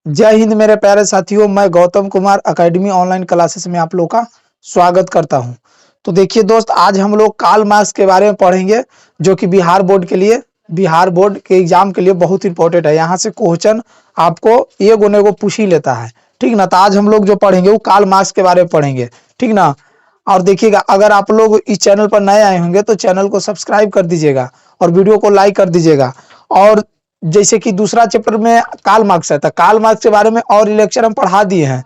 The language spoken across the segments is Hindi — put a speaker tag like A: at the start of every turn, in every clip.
A: जय हिंद मेरे प्यारे साथियों, मैं Gautam Kumar academy online classes में आप लोग का स्वागत करता हूं। तो देखिए दोस्त, आज हम लोग कार्ल मार्क्स के बारे में पढ़ेंगे, जो कि बिहार बोर्ड के एग्जाम के लिए बहुत इंपॉर्टेंट है। यहाँ से क्वेश्चन आपको ये गोने को पूछ ही लेता है, ठीक ना। तो आज हम लोग जो पढ़ेंगे वो कार्ल मार्क्स के बारे में पढ़ेंगे, ठीक ना। और देखिएगा, अगर आप लोग इस चैनल पर नए आए होंगे तो चैनल को सब्सक्राइब कर दीजिएगा और वीडियो को लाइक कर दीजिएगा। और जैसे कि दूसरा चैप्टर में कार्ल मार्क्स है, तो कार्ल मार्क्स के बारे में और लेक्चर हम पढ़ा दिए हैं।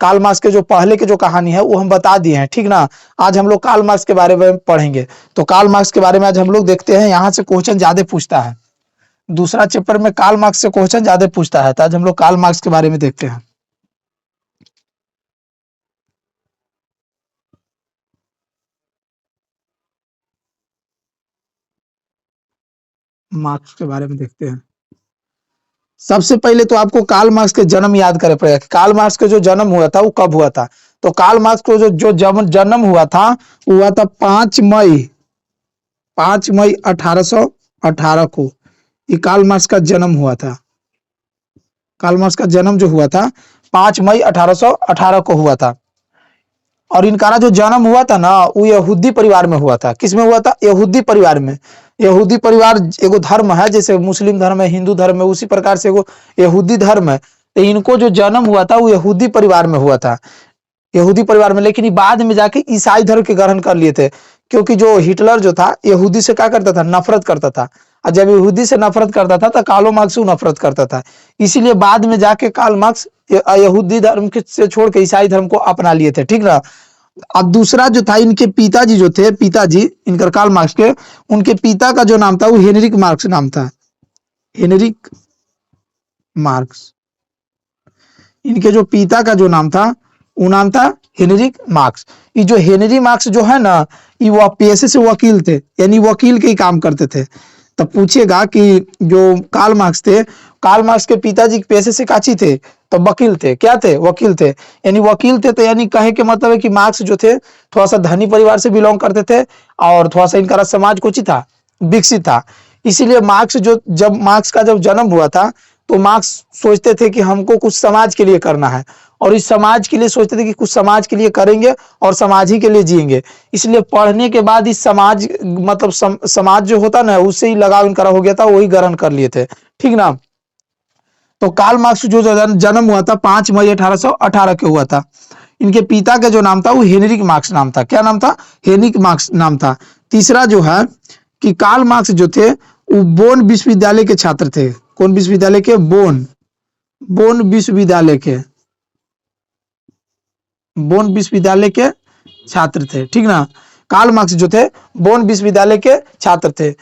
A: कार्ल मार्क्स के जो पहले के जो कहानी है वो हम बता दिए हैं, ठीक ना। आज हम लोग कार्ल मार्क्स के बारे में पढ़ेंगे। तो कार्ल मार्क्स के बारे में आज हम लोग देखते हैं। यहाँ से क्वेश्चन ज्यादा पूछता है, दूसरा चैप्टर में कार्ल मार्क्स से क्वेश्चन ज्यादा पूछता है। तो आज हम लोग कार्ल मार्क्स के बारे में देखते हैं। मार्क्स के बारे में देखते हैं। सबसे पहले तो आपको कार्ल मार्क्स के जन्म याद करना पड़ेगा कि कार्ल मार्क्स का जो जन्म हुआ था वो कब हुआ था। तो कार्ल मार्क्स को जो जन्म हुआ था वो हुआ था 5 मई 1818 को। ये कार्ल मार्क्स का जन्म हुआ था। कार्ल मार्क्स का जन्म जो हुआ था 5 मई 1818 को हुआ था। और इनका जो जन्म हुआ था ना वो यहूदी परिवार में हुआ था। किसमें हुआ था? यहूदी परिवार में। यहूदी परिवार एगो धर्म है, जैसे मुस्लिम धर्म है, हिंदू धर्म है, उसी प्रकार से एगो यहूदी धर्म है। तो इनको जो जन्म हुआ था वो यहूदी परिवार में हुआ था, यहूदी परिवार में। लेकिन बाद में जाके ईसाई धर्म के ग्रहण कर लिए थे, क्योंकि जो हिटलर जो था यहूदी से क्या करता था? नफरत करता था। और जब यहूदी से नफरत करता था तो कार्ल मार्क्स से नफरत करता था। इसीलिए बाद में जाके कार्ल मार्क्स यहूदी धर्म से छोड़ के ईसाई धर्म को अपना लिए थे, ठीक ना। अब दूसरा जो था, इनके पिताजी जो थे, पिताजी इनकर कार्ल मार्क्स के, उनके पिता का जो नाम था वो हेनरिक मार्क्स नाम था। Heinrich Marx. इनके जो पिता का जो नाम था वो नाम था हेनरिक मार्क्स। ये जो हेनरी मार्क्स जो है ना, ये वो पेशे से वकील थे, यानी वकील के ही काम करते थे। तब पूछेगा कि जो कार्ल मार्क्स थे, कार्ल मार्क्स के पिताजी पेशे से काची थे? तो वकील थे। क्या थे? वकील थे। यानी वकील थे, तो यानी कहे के मतलब है कि मार्क्स जो थे थोड़ा सा धनी परिवार से बिलोंग करते थे, और थोड़ा सा इनका समाज कुछ था, विकसित था। इसीलिए मार्क्स जब मार्क्स का जब जन्म हुआ था तो मार्क्स सोचते थे कि हमको कुछ समाज के लिए करना है, और इस समाज के लिए सोचते थे कि कुछ समाज के लिए करेंगे और समाज ही के लिए जिएंगे। इसलिए पढ़ने के बाद इस समाज मतलब समाज जो होता ना, उससे ही लगाव इनका हो गया था, वही ग्रहण कर लिए थे, ठीक ना। तो कार्ल मार्क्स जो जन्म हुआ था 5 मई 1818 के हुआ था। इनके पिता का जो नाम था वो हेनरिक मार्क्स नाम था। क्या नाम था? हेनरिक मार्क्स नाम था। तीसरा जो है कि कार्ल मार्क्स जो थे वो बोन विश्वविद्यालय के छात्र थे। कौन विश्वविद्यालय के? बोन विश्वविद्यालय के, बोन विश्वविद्यालय के छात्र थे, ठीक ना। कार्ल मार्क्स जो थे बोन विश्वविद्यालय के छात्र थे।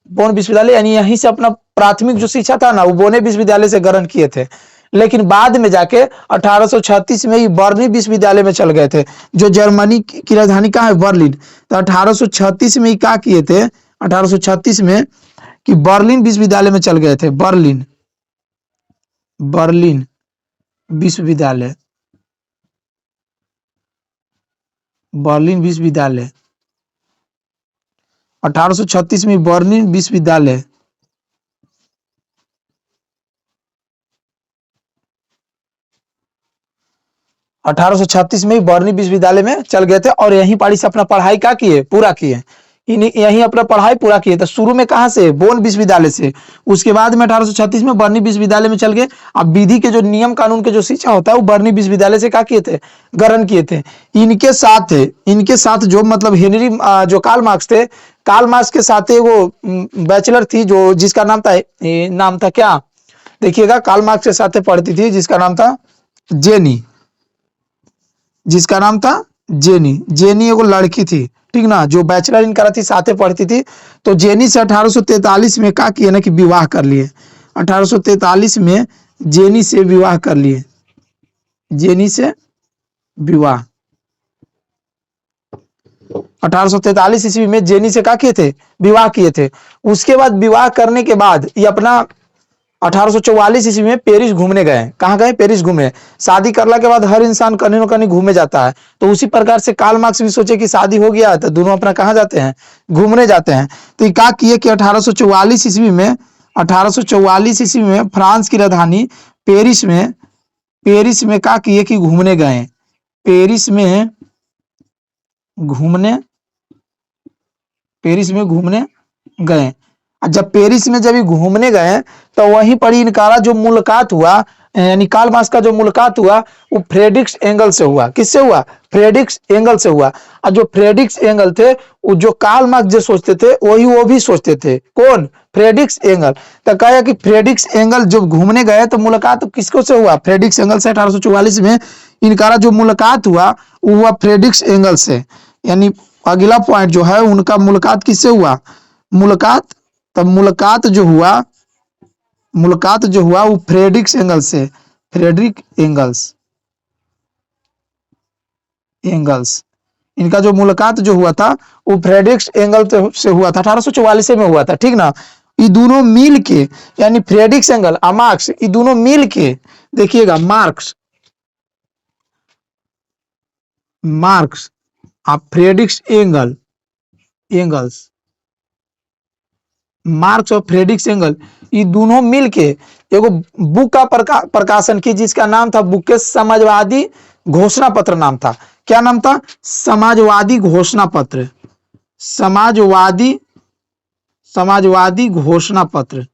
A: बोन विश्वविद्यालय यानी यहीं से अपना प्राथमिक जो शिक्षा था ना वो बोने विश्वविद्यालय से ग्रहण किए थे। लेकिन बाद में जाके 1836 में ही बर्लिन विश्वविद्यालय में चल गए थे, जो जर्मनी की राजधानी कहाँ है? बर्लिन। तो 1836 में ही क्या किए थे? 1836 में कि बर्लिन विश्वविद्यालय में चल गए थे। बर्लिन विश्वविद्यालय, बर्लिन विश्वविद्यालय 1836 में बर्लिन विश्वविद्यालय। अठारह सौ छत्तीस में ही बर्लिन विश्वविद्यालय में चल गए थे, और यहीं पारी से अपना पढ़ाई क्या किए? पूरा किए। यहीं अपना पढ़ाई पूरा किए। तो शुरू में कहाँ से? बोन विश्वविद्यालय से। उसके बाद में 1836 में बर्लिन विश्वविद्यालय में चल गए। अब विधि के जो नियम कानून के जो शिक्षा होता है वो बर्लिन विश्वविद्यालय से क्या किए थे? ग्रहण किए थे। इनके साथ जो मतलब हेनरी जो कार्ल मार्क्स थे, कार्ल मार्क्स के साथ वो बैचलर थी जो जिसका नाम था क्या? देखिएगा, कार्ल मार्क्स के साथ पढ़ती थी जिसका नाम था जेनी। जिसका नाम था जेनी। जेनी एगो लड़की थी, ठीक ना, जो बैचलर इन करा थी, साथे पढ़ती थी। तो जेनी से 1843 में क्या किए ना कि विवाह कर लिए। 1843 में जेनी से विवाह कर लिए। जेनी से विवाह 1843 ईस्वी में जेनी से क्या किए थे? विवाह किए थे। उसके बाद विवाह करने के बाद ये अपना 1844 ईस्वी में पेरिस घूमने गए। कहाँ गए? पेरिस घूमे। शादी करने के बाद हर इंसान कहीं ना कहीं घूमे जाता है, तो उसी प्रकार से कार्ल मार्क्स भी सोचे कि शादी हो गया तो दोनों अपना कहाँ जाते हैं? घूमने जाते हैं। तो ये क्या किए कि 1844 ईस्वी में फ्रांस की राजधानी पेरिस में क्या किए कि घूमने गए, पेरिस में घूमने पेरिस में घूमने गए। और जब पेरिस में जब ये घूमने गए तो वहीं पर इनका जो मुलाकात हुआ, यानी कार्ल मार्क्स का जो मुलाकात हुआ वो फ्रेडरिक एंगल से हुआ। किससे हुआ? फ्रेडरिक एंगल से हुआ। और जो फ्रेडरिक एंगल थे वो जो कार्ल मार्क्स जो सोचते थे वही वो भी सोचते थे। कौन? Friedrich Engel. तो कहा कि फ्रेडरिक एंगल जब घूमने गए तो मुलाकात किसको से हुआ? फ्रेडरिक एंगल से। 1844 में इनका जो मुलाकात हुआ वो हुआ फ्रेडरिक एंगल से। यानी अगला पॉइंट जो है उनका मुलाकात किससे हुआ? मुलाकात जो हुआ वो फ्रेडरिक एंगल से। फ्रेडरिक एंगल्स इनका जो मुलाकात जो हुआ था वो फ्रेडरिक एंगल से हुआ था। 1844 में हुआ था। ठीक ना? ये दोनों मिल के, यानी फ्रेडरिक एंगल और मार्क्स, ये दोनों मिल के देखिएगा, मार्क्स और फ्रेडरिक एंगल्स मार्क्स और फ्रेडरिक एंगल ये दोनों मिलके एगो बुक का प्रकाशन की जिसका नाम था, बुक के समाजवादी घोषणा पत्र नाम था। क्या नाम था? समाजवादी घोषणा पत्र। समाजवादी घोषणा पत्र,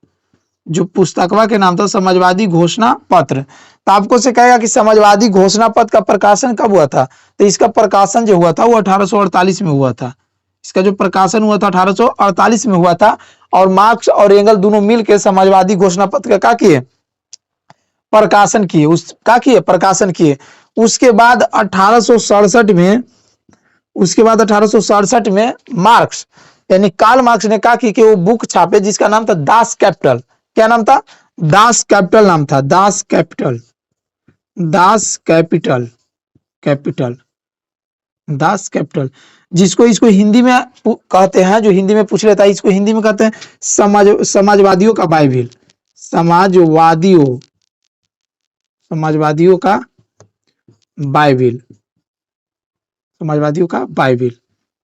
A: जो पुस्तकवा के नाम था समाजवादी घोषणा पत्र। तो आपको से कहेगा कि समाजवादी घोषणा पत्र का प्रकाशन कब हुआ था? तो इसका प्रकाशन जो हुआ था वो 1848 में हुआ था। इसका जो प्रकाशन हुआ था 1848 में हुआ था। और मार्क्स और एंगल दोनों मिलकर समाजवादी घोषणा पत्र का क्या किए? प्रकाशन किए। प्रकाशन किए। उसके बाद 1867 में मार्क्स यानी कार्ल मार्क्स ने कहा कि वो बुक छापे जिसका नाम था दास कैपिटल। क्या नाम था? दास कैपिटल नाम था। दास कैपिटल जिसको इसको हिंदी में कहते हैं, जो हिंदी में पूछ लेता है इसको हिंदी में कहते हैं समाजवादियों का बाइबिल। समाजवादियों का बाइबिल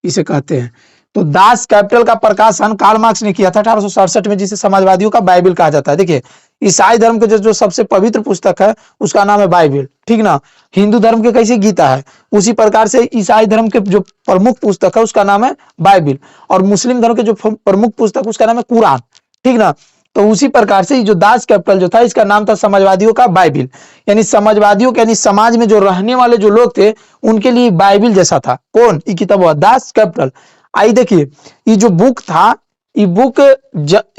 A: इसे कहते हैं। तो दास कैपिटल का प्रकाशन कार्ल मार्क्स ने किया था 1867 में, जिसे समाजवादियों का बाइबिल कहा जाता है। देखिए, ईसाई धर्म के जो सबसे पवित्र पुस्तक है उसका नाम है बाइबिल। ठीक ना? हिंदू धर्म के कैसे गीता है, उसी प्रकार से ईसाई धर्म के जो प्रमुख पुस्तक है उसका नाम है बाइबिल। और मुस्लिम धर्म के जो प्रमुख पुस्तक उसका नाम है कुरान। ठीक ना? तो उसी प्रकार से जो दास कैपिटल जो था इसका नाम था समाजवादियों का बाइबिल। यानी समाजवादियों के, यानी समाज में जो रहने वाले जो लोग थे उनके लिए बाइबिल जैसा था। कौन? ये किताब हुआ दास कैपिटल। आई देखिए, ये जो बुक था, ये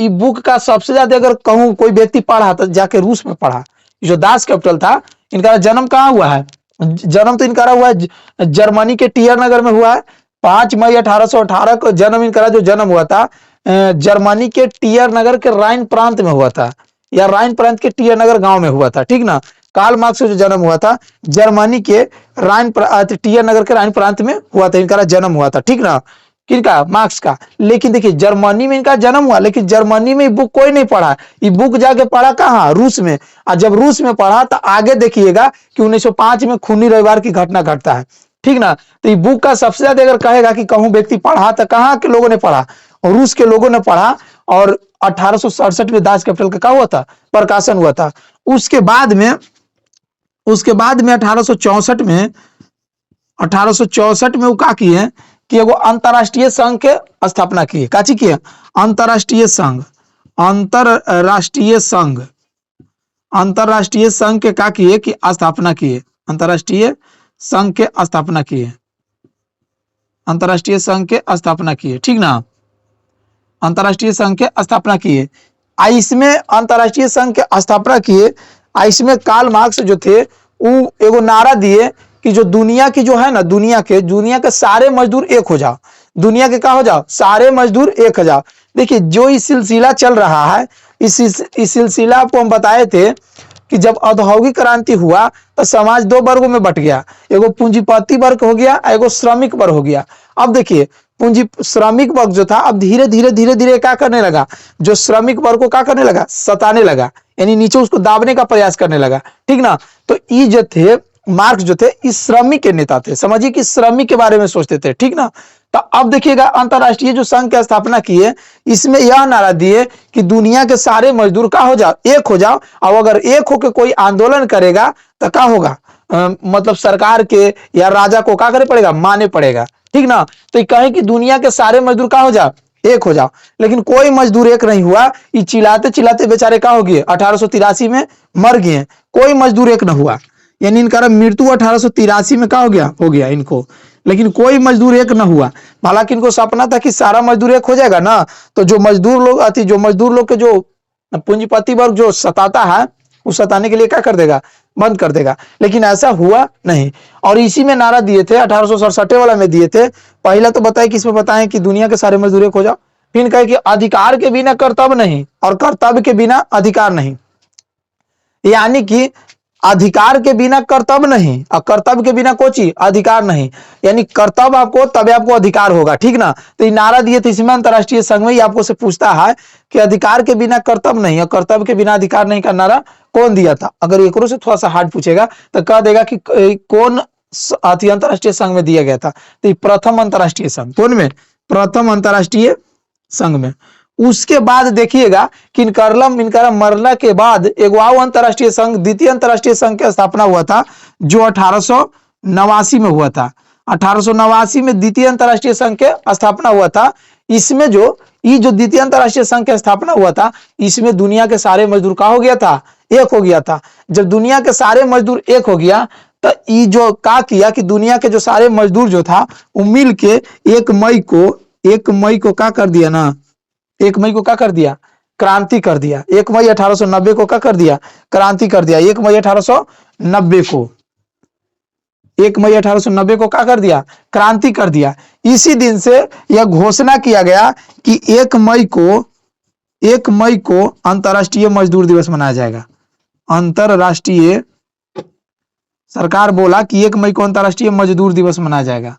A: बुक का सबसे ज्यादा अगर कहूँ कोई व्यक्ति पढ़ा तो जाके रूस में पढ़ा। जो दास कैपिटल था, इनका जन्म कहाँ हुआ है? जन्म तो इनका हुआ है जर्मनी के टियर नगर में हुआ है। 5 मई 1818 को जन्म हुआ था जर्मनी के टियर नगर के राइन प्रांत में हुआ था, या राइन प्रांत के टियर नगर गांव में हुआ था। ठीक ना? कार्ल मार्क्स का जो जन्म हुआ था जर्मनी के टियर नगर के राइन प्रांत में हुआ था, इनका जन्म हुआ था। ठीक ना? किनका? मार्क्स का। लेकिन देखिए, जर्मनी में इनका जन्म हुआ, लेकिन जर्मनी में बुक कोई नहीं पढ़ा। ये बुक जाके पढ़ा कहाँ? रूस में। और जब रूस में पढ़ा तो आगे देखिएगा कि 1905 में खूनी रविवार की घटना घटता है। ठीक ना? तो ये बुक का सबसे ज्यादा अगर कहेगा कि कहूं व्यक्ति पढ़ा तो कहाँ के लोगों ने पढ़ा? रूस के लोगों ने पढ़ा। और 1867 में दास कैपिटल का क्या हुआ था? प्रकाशन हुआ था। उसके बाद में 1864 में वो क्या किए कि एगो अंतरराष्ट्रीय संघ के स्थापना किए। काची किए? अंतरराष्ट्रीय संघ के क्या किए कि स्थापना किए। अंतरराष्ट्रीय संघ के स्थापना किए। ठीक ना? अंतरराष्ट्रीय संघ के स्थापना किए। इसमें अंतरराष्ट्रीय संघ के स्थापना किए। इसमें कार्ल मार्क्स जो थे वो एगो नारा दिए कि जो दुनिया की जो है ना, दुनिया के सारे मजदूर एक हो जाओ। दुनिया के क्या हो जाओ? सारे मजदूर एक हो जाओ। देखिए, जो इस सिलसिला चल रहा है, इस सिलसिला आपको हम बताए थे कि जब औद्योगिक क्रांति हुआ तो समाज दो वर्गों में बट गया। एगो पूंजीपति वर्ग हो गया, एगो श्रमिक वर्ग हो गया। अब देखिए, श्रमिक वर्ग जो था अब धीरे धीरे क्या करने लगा? जो श्रमिक वर्ग को क्या करने लगा? सताने लगा, यानी नीचे उसको दाबने का प्रयास करने लगा। ठीक ना? तो ये जो थे मार्क्स जो थे इस श्रमिक के नेता थे। समझिए कि श्रमिक के बारे में सोचते थे। ठीक ना? तो अब देखिएगा अंतरराष्ट्रीय जो संघ की स्थापना की है, इसमें यह नारा दिए कि दुनिया के सारे मजदूर का हो जाओ, एक हो जाओ, और अगर एक होकर कोई आंदोलन करेगा तो क्या होगा, मतलब सरकार के या राजा को क्या करे पड़ेगा, माने पड़ेगा, ठीक ना। तो ये कहे कि दुनिया के सारे मजदूर का हो जाओ, एक हो जाओ, लेकिन कोई मजदूर एक नहीं हुआ। ये चिल्लाते चिल्लाते बेचारे क्या हो गए, 1883 में मर गए, कोई मजदूर एक न हुआ, यानी इनका मृत्यु 1883 में क्या हो गया इनको, लेकिन कोई मजदूर एक न हुआ। हालांकि इनको सपना था कि सारा मजदूर एक हो जाएगा ना, तो जो मजदूर लोग के जो पूंजीपति वर्ग जो सताता है, उस सताने के लिए क्या कर देगा, बंद कर देगा, लेकिन ऐसा हुआ नहीं। और इसी में नारा दिए थे 1867 वाला में दिए थे। पहला तो बताए कि इसमें बताएं कि दुनिया के सारे मजदूर एक हो जाओ, फिर कहे कि अधिकार के बिना कर्तव्य नहीं और कर्तव्य के बिना अधिकार नहीं, यानी कि अधिकार के बिना कर्तव्य नहीं और कर्तव्य के बिना कोई चीज अधिकार नहीं, यानी कर्तव्य आपको तब आपको अधिकार होगा, ठीक ना। तो ये नारा दिए थे इसमें अंतरराष्ट्रीय संघ में। आपको से पूछता है कि अधिकार के बिना कर्तव्य नहीं और कर्तव्य के बिना अधिकार नहीं का नारा कौन दिया था। अगर एक से थोड़ा सा हार्ड पूछेगा तो कह देगा कि कौन अंतरराष्ट्रीय संघ में दिया गया था। तो प्रथम अंतरराष्ट्रीय संघ, कौन में, प्रथम अंतरराष्ट्रीय संघ में। उसके बाद देखिएगा कि इनका मरना के बाद एक अंतरराष्ट्रीय संघ, द्वितीय अंतरराष्ट्रीय संघ की स्थापना हुआ था, जो 1889 में हुआ था। 1889 में द्वितीय अंतरराष्ट्रीय संघ के स्थापना हुआ था। इसमें जो द्वितीय अंतरराष्ट्रीय संघ की स्थापना हुआ था, इसमें दुनिया के सारे मजदूर का हो गया था, एक हो गया था। जब दुनिया के सारे मजदूर एक हो गया तो ये जो क्या किया कि दुनिया के जो सारे मजदूर जो था वो मिल के 1 मई को क्या कर दिया ना, 1 मई को क्या कर दिया, क्रांति कर दिया। 1 मई 1890 को क्या कर दिया, क्रांति कर दिया। 1 मई 1890 को 1 मई 1890 को क्या कर दिया, क्रांति कर दिया। इसी दिन से यह घोषणा किया गया कि 1 मई को अंतरराष्ट्रीय मजदूर दिवस मनाया जाएगा। अंतरराष्ट्रीय सरकार बोला कि 1 मई को अंतरराष्ट्रीय मजदूर दिवस मनाया जाएगा।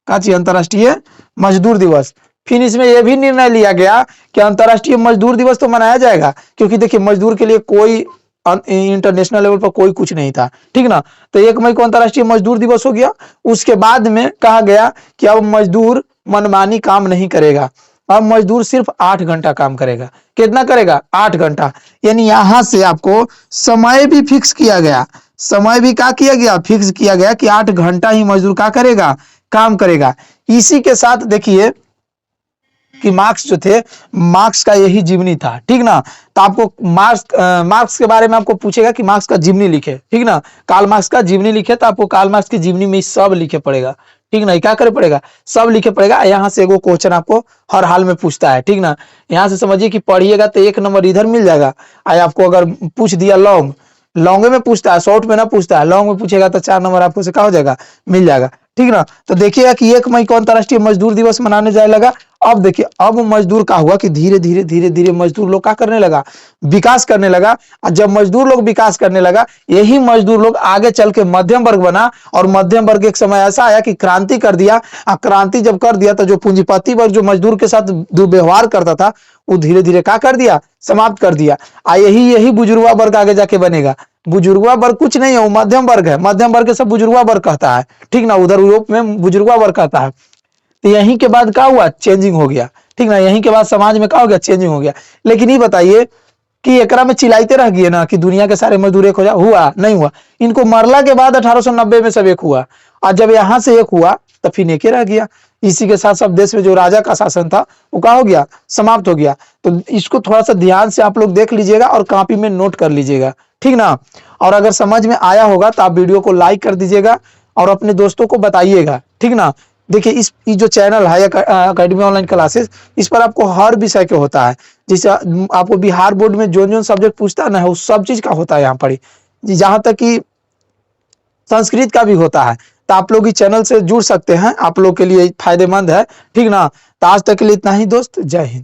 A: क्या चाहिए, अंतरराष्ट्रीय मजदूर दिवस। फिर इसमें यह भी निर्णय लिया गया कि अंतरराष्ट्रीय मजदूर दिवस तो मनाया जाएगा, क्योंकि देखिए मजदूर के लिए कोई इंटरनेशनल लेवल पर कोई कुछ नहीं था, ठीक ना। तो 1 मई को अंतरराष्ट्रीय मजदूर दिवस हो गया। उसके बाद में कहा गया कि अब मजदूर मनमानी काम नहीं करेगा, अब मजदूर सिर्फ 8 घंटा काम करेगा। कितना करेगा, 8 घंटा। यानी यहां से आपको समय भी फिक्स किया गया, समय भी क्या किया गया, फिक्स किया गया कि 8 घंटा ही मजदूर क्या करेगा, काम करेगा। इसी के साथ देखिए कि मार्क्स जो थे, मार्क्स का यही जीवनी था, ठीक ना। तो आपको मार्क्स के बारे में आपको पूछेगा कि मार्क्स का जीवनी लिखे, ठीक ना। कार्ल मार्क्स का जीवनी लिखे, तो आपको कार्ल मार्क्स की जीवनी में सब लिखे पड़ेगा, ठीक ना। क्या करे पड़ेगा, सब लिखे पड़ेगा। यहाँ से एगो क्वेश्चन आपको हर हाल में पूछता है, ठीक ना। यहाँ से समझिए कि पढ़िएगा तो 1 नंबर इधर मिल जाएगा। आपको अगर पूछ दिया लॉन्ग में पूछता है, शॉर्ट में ना पूछता है, लॉन्ग में पूछेगा तो 4 नंबर आपको से क्या हो जाएगा, मिल जाएगा, ठीक ना। तो देखिएगा कि 1 मई को अंतरराष्ट्रीय मजदूर दिवस मनाने जाए लगा। अब देखिए, अब मजदूर का हुआ कि धीरे धीरे मजदूर लोग क्या करने लगा, विकास करने लगा। और जब मजदूर लोग विकास करने लगा, यही मजदूर लोग आगे चल के मध्यम वर्ग बना, और मध्यम वर्ग एक समय ऐसा आया कि क्रांति कर दिया। और क्रांति जब कर दिया तो जो पूंजीपति वर्ग जो मजदूर के साथ दुर्व्यवहार करता था, वो धीरे धीरे क्या कर दिया, समाप्त कर दिया। यही बुजुर्गा वर्ग आगे जाके बनेगा। बुजुर्गा वर्ग कुछ नहीं है, वो मध्यम वर्ग है। मध्यम वर्ग सब बुजुर्गा वर्ग कहता है, ठीक ना। उधर यूरोप में बुजुर्गा वर्ग कहता है। तो यहीं के बाद क्या हुआ, चेंजिंग हो गया, ठीक ना। यहीं के बाद समाज में क्या हो गया, चेंजिंग हो गया। लेकिन ये बताइए कि एकरा में चिल्लाते रह गए ना कि दुनिया के सारे मजदूर एक हो जाए, हुआ नहीं हुआ। इनको मरला के बाद 1890 में सब एक हुआ, और जब यहाँ से एक हुआ तो फिर एक रह गया। इसी के साथ सब देश में जो राजा का शासन था वो क्या हो गया, समाप्त हो गया। तो इसको थोड़ा सा ध्यान से आप लोग देख लीजिएगा और कॉपी में नोट कर लीजिएगा, ठीक ना। और अगर समझ में आया होगा तो आप वीडियो को लाइक कर दीजिएगा और अपने दोस्तों को बताइएगा, ठीक ना। देखिए इस जो चैनल है एकेडमी ऑनलाइन क्लासेस, इस पर आपको हर विषय के होता है। जैसे आपको बिहार बोर्ड में जो सब्जेक्ट पूछता है ना, उस सब चीज का होता है यहाँ पर। जहां तक कि संस्कृत का भी होता है। तो आप लोग इस चैनल से जुड़ सकते हैं, आप लोग के लिए फायदेमंद है, ठीक ना। तो आज तक के लिए इतना ही दोस्त, जय हिंद।